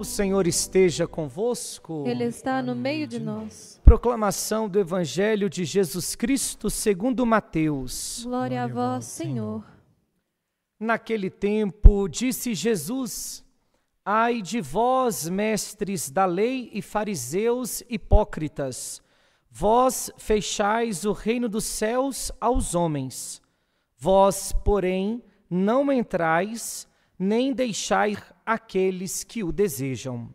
Senhor esteja convosco. Ele está no meio de nós. Proclamação do Evangelho de Jesus Cristo segundo Mateus. Glória a vós, Senhor. Naquele tempo, disse Jesus: Ai de vós, mestres da lei e fariseus hipócritas, vós fechais o reino dos céus aos homens. Vós, porém, não entrais, nem deixais aqueles que o desejam.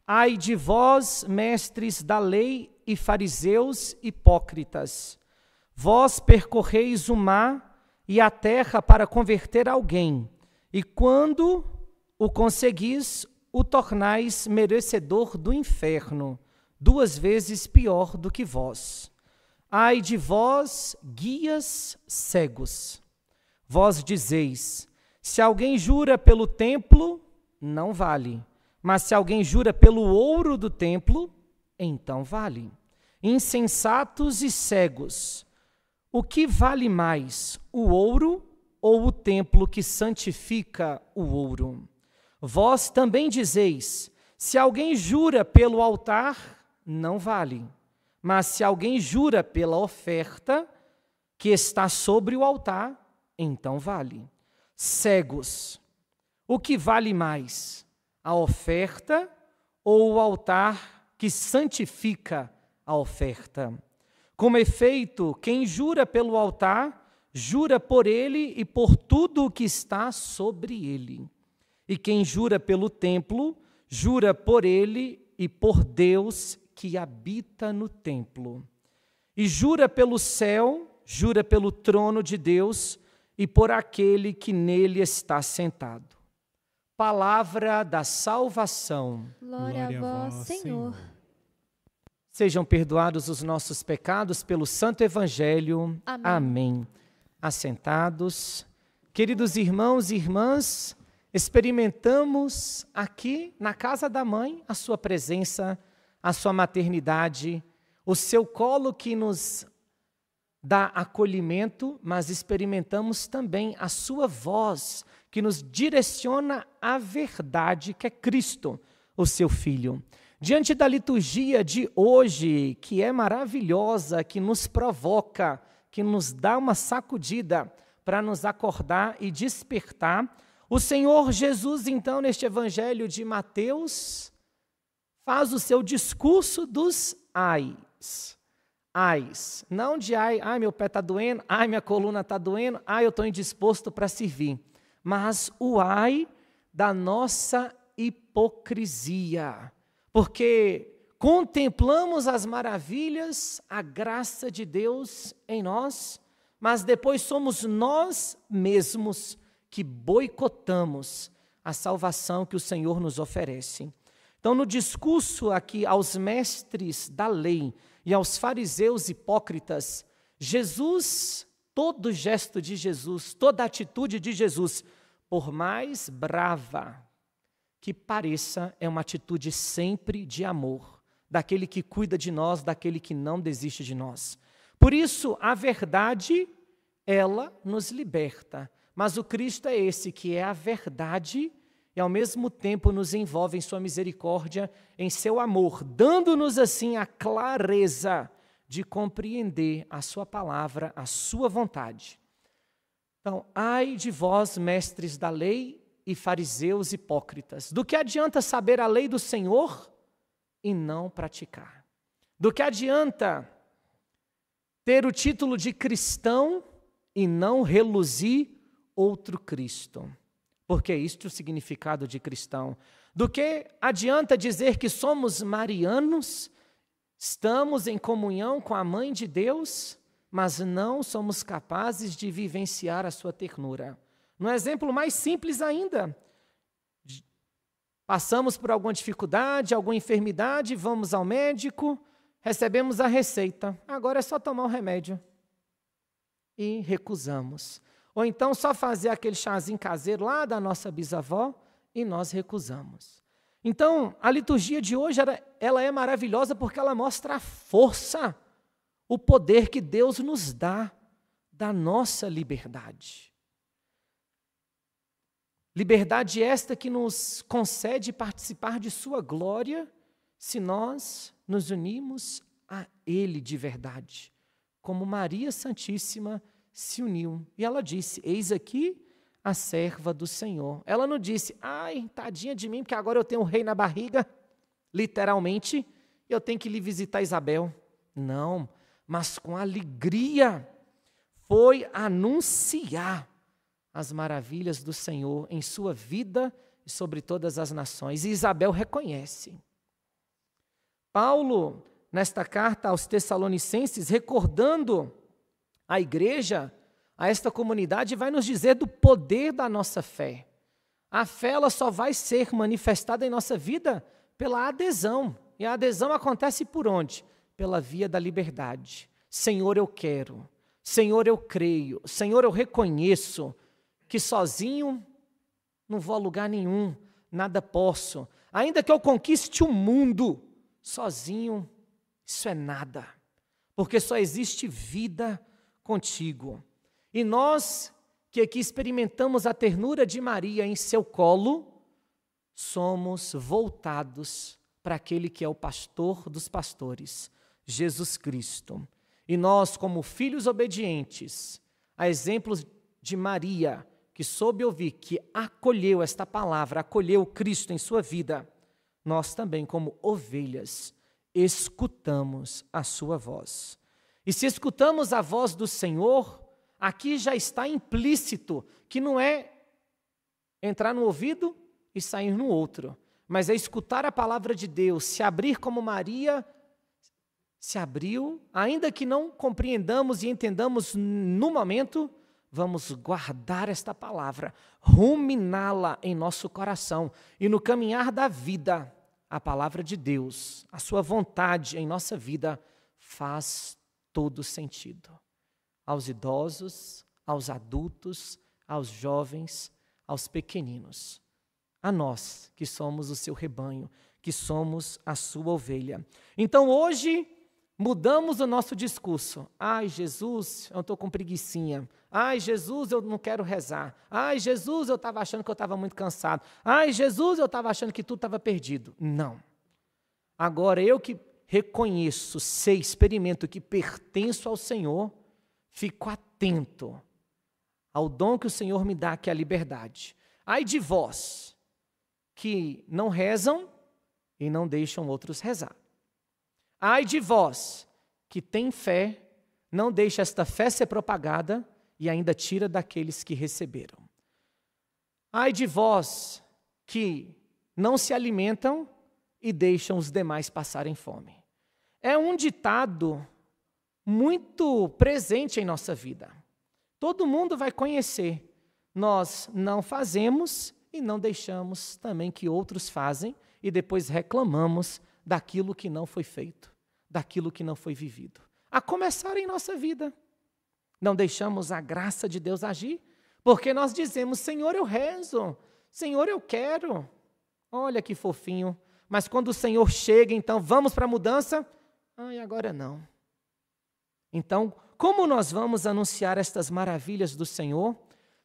Ai de vós, mestres da lei e fariseus hipócritas, vós percorreis o mar e a terra para converter alguém, e quando o conseguis, o tornais merecedor do inferno, 2 vezes pior do que vós. Ai de vós, guias cegos, vós dizeis: se alguém jura pelo templo, não vale. Mas se alguém jura pelo ouro do templo, então vale. Insensatos e cegos, o que vale mais, o ouro ou o templo que santifica o ouro? Vós também dizeis: se alguém jura pelo altar, não vale. Mas se alguém jura pela oferta que está sobre o altar, então vale. Cegos, o que vale mais, a oferta ou o altar que santifica a oferta? Com efeito, quem jura pelo altar, jura por ele e por tudo o que está sobre ele. E quem jura pelo templo, jura por ele e por Deus que habita no templo. E jura pelo céu, jura pelo trono de Deus e por aquele que nele está sentado. Palavra da salvação. Glória a vós, Senhor. Sejam perdoados os nossos pecados pelo Santo Evangelho. Amém. Amém. Assentados. Queridos irmãos e irmãs, experimentamos aqui na casa da mãe a sua presença, a sua maternidade, o seu colo que nos dá acolhimento, mas experimentamos também a sua voz que nos direciona à verdade, que é Cristo, o seu Filho. Diante da liturgia de hoje, que é maravilhosa, que nos provoca, que nos dá uma sacudida para nos acordar e despertar, o Senhor Jesus, então, neste Evangelho de Mateus, faz o seu discurso dos ais. Ais, não de ai meu pé está doendo, ai minha coluna está doendo, ai eu estou indisposto para servir, mas o ai da nossa hipocrisia, porque contemplamos as maravilhas, a graça de Deus em nós, mas depois somos nós mesmos que boicotamos a salvação que o Senhor nos oferece. Então, no discurso aqui aos mestres da lei e aos fariseus hipócritas, Jesus, todo gesto de Jesus, toda atitude de Jesus, por mais brava que pareça, é uma atitude sempre de amor, daquele que cuida de nós, daquele que não desiste de nós. Por isso, a verdade, ela nos liberta, mas o Cristo é esse que é a verdade e ao mesmo tempo nos envolve em sua misericórdia, em seu amor, dando-nos assim a clareza de compreender a sua palavra, a sua vontade. Então, ai de vós, mestres da lei e fariseus hipócritas, do que adianta saber a lei do Senhor e não praticar? Do que adianta ter o título de cristão e não reluzir outro Cristo? Porque isto é o significado de cristão. Do que adianta dizer que somos marianos, estamos em comunhão com a Mãe de Deus, mas não somos capazes de vivenciar a sua ternura? No exemplo mais simples ainda, passamos por alguma dificuldade, alguma enfermidade, vamos ao médico, recebemos a receita, agora é só tomar o remédio. E recusamos. Ou então só fazer aquele chazinho caseiro lá da nossa bisavó e nós recusamos. Então, a liturgia de hoje, ela é maravilhosa porque ela mostra a força, o poder que Deus nos dá da nossa liberdade. Liberdade esta que nos concede participar de sua glória, se nós nos unimos a Ele de verdade, como Maria Santíssima se uniu. E ela disse: eis aqui a serva do Senhor. Ela não disse: ai, tadinha de mim, porque agora eu tenho um rei na barriga, literalmente, eu tenho que ir visitar Isabel. Não, mas com alegria foi anunciar as maravilhas do Senhor em sua vida e sobre todas as nações. E Isabel reconhece. Paulo, nesta carta aos Tessalonicenses, recordando a igreja, a esta comunidade, vai nos dizer do poder da nossa fé. A fé ela só vai ser manifestada em nossa vida pela adesão. E a adesão acontece por onde? Pela via da liberdade. Senhor, eu quero. Senhor, eu creio. Senhor, eu reconheço que sozinho não vou a lugar nenhum, nada posso. Ainda que eu conquiste o mundo, sozinho, isso é nada. Porque só existe vida contigo. E nós, que aqui experimentamos a ternura de Maria em seu colo, somos voltados para aquele que é o pastor dos pastores, Jesus Cristo. E nós, como filhos obedientes, a exemplos de Maria, que soube ouvir, que acolheu esta palavra, acolheu Cristo em sua vida, nós também, como ovelhas, escutamos a sua voz. E se escutamos a voz do Senhor, aqui já está implícito que não é entrar no ouvido e sair no outro, mas é escutar a palavra de Deus, se abrir como Maria se abriu, ainda que não compreendamos e entendamos no momento, vamos guardar esta palavra, ruminá-la em nosso coração e no caminhar da vida, a palavra de Deus, a sua vontade em nossa vida faz todo sentido. Aos idosos, aos adultos, aos jovens, aos pequeninos. A nós, que somos o seu rebanho, que somos a sua ovelha. Então hoje mudamos o nosso discurso. Ai, Jesus, eu estou com preguicinha. Ai, Jesus, eu não quero rezar. Ai, Jesus, eu estava achando que eu estava muito cansado. Ai, Jesus, eu estava achando que tudo estava perdido. Não. Agora, eu que reconheço, sei, experimento que pertenço ao Senhor, fico atento ao dom que o Senhor me dá, que é a liberdade. Ai de vós, que não rezam e não deixam outros rezar. Ai de vós, que têm fé, não deixa esta fé ser propagada e ainda tira daqueles que receberam. Ai de vós, que não se alimentam e deixam os demais passarem fome. É um ditado muito presente em nossa vida. Todo mundo vai conhecer. Nós não fazemos e não deixamos também que outros fazem e depois reclamamos daquilo que não foi feito, daquilo que não foi vivido. A começar em nossa vida. Não deixamos a graça de Deus agir, porque nós dizemos: Senhor, eu rezo, Senhor, eu quero. Olha que fofinho. Mas quando o Senhor chega, então, vamos para a mudança? Ai, agora não. Então, como nós vamos anunciar estas maravilhas do Senhor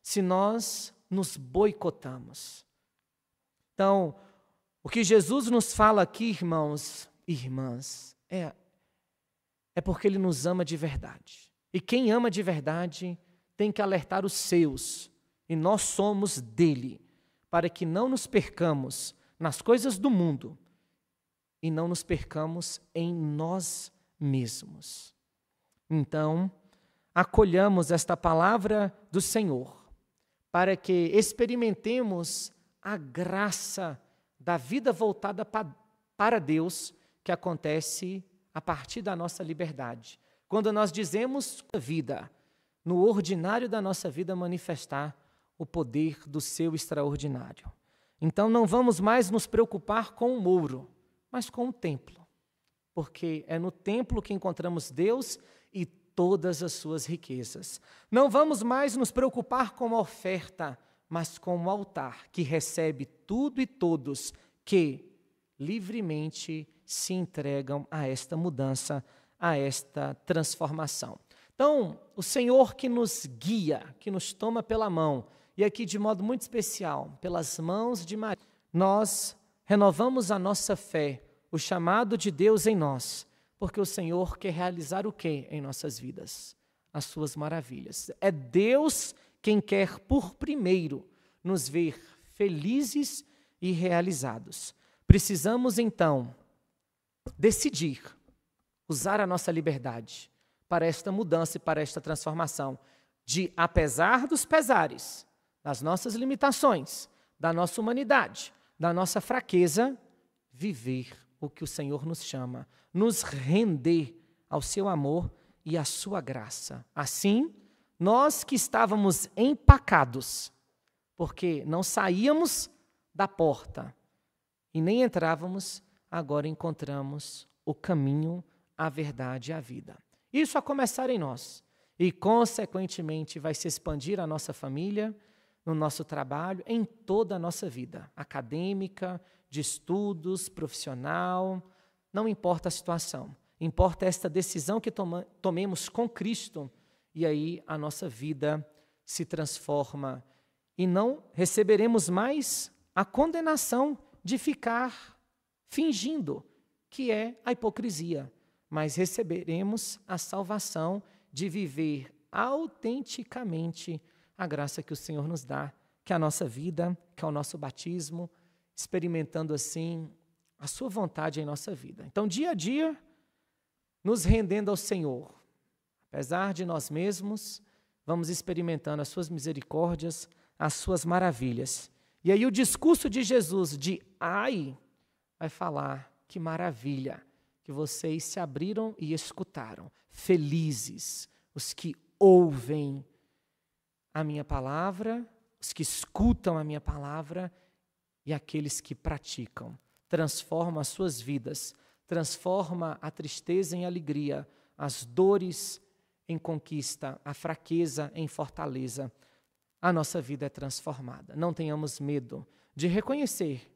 se nós nos boicotamos? Então, o que Jesus nos fala aqui, irmãos e irmãs, é porque Ele nos ama de verdade. E quem ama de verdade tem que alertar os seus, e nós somos dele, para que não nos percamos nas coisas do mundo e não nos percamos em nós mesmos. Então, acolhamos esta palavra do Senhor, para que experimentemos a graça da vida voltada para Deus, que acontece a partir da nossa liberdade. Quando nós dizemos a vida, no ordinário da nossa vida manifestar o poder do seu extraordinário. Então não vamos mais nos preocupar com o ouro, mas com o templo. Porque é no templo que encontramos Deus e todas as suas riquezas. Não vamos mais nos preocupar com a oferta, mas com o altar, que recebe tudo e todos que livremente se entregam a esta mudança, a esta transformação. Então, o Senhor que nos guia, que nos toma pela mão E aqui, de modo muito especial, pelas mãos de Maria, nós renovamos a nossa fé, o chamado de Deus em nós, porque o Senhor quer realizar o quê em nossas vidas? As suas maravilhas. É Deus quem quer, por primeiro, nos ver felizes e realizados. Precisamos, então, decidir usar a nossa liberdade para esta mudança e para esta transformação, de, apesar dos pesares, das nossas limitações, da nossa humanidade, da nossa fraqueza, viver o que o Senhor nos chama, nos render ao seu amor e à sua graça. Assim, nós que estávamos empacados, porque não saíamos da porta e nem entrávamos, agora encontramos o caminho, a verdade e a vida. Isso a começar em nós e, consequentemente, vai se expandir a nossa família, no nosso trabalho, em toda a nossa vida, acadêmica, de estudos, profissional, não importa a situação. Importa esta decisão que tomemos com Cristo e aí a nossa vida se transforma e não receberemos mais a condenação de ficar fingindo, que é a hipocrisia, mas receberemos a salvação de viver autenticamente a graça que o Senhor nos dá, que é a nossa vida, que é o nosso batismo, experimentando assim a sua vontade em nossa vida. Então, dia a dia, nos rendendo ao Senhor, apesar de nós mesmos, vamos experimentando as suas misericórdias, as suas maravilhas. E aí o discurso de Jesus de ai, vai falar, que maravilha, que vocês se abriram e escutaram. Felizes os que ouvem a minha palavra, os que escutam a minha palavra e aqueles que praticam. Transforma as suas vidas, transforma a tristeza em alegria, as dores em conquista, a fraqueza em fortaleza. A nossa vida é transformada. Não tenhamos medo de reconhecer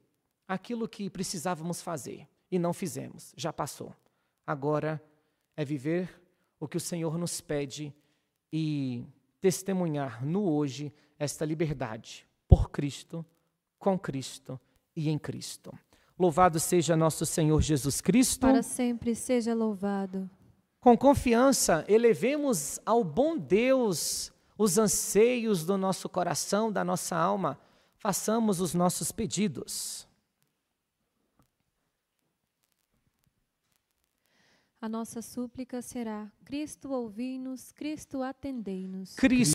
aquilo que precisávamos fazer e não fizemos, já passou. Agora é viver o que o Senhor nos pede e testemunhar no hoje esta liberdade por Cristo, com Cristo e em Cristo. Louvado seja nosso Senhor Jesus Cristo. Para sempre seja louvado. Com confiança, elevemos ao bom Deus os anseios do nosso coração, da nossa alma. Façamos os nossos pedidos. A nossa súplica será: Cristo ouvi-nos, Cristo atendei-nos. Cristo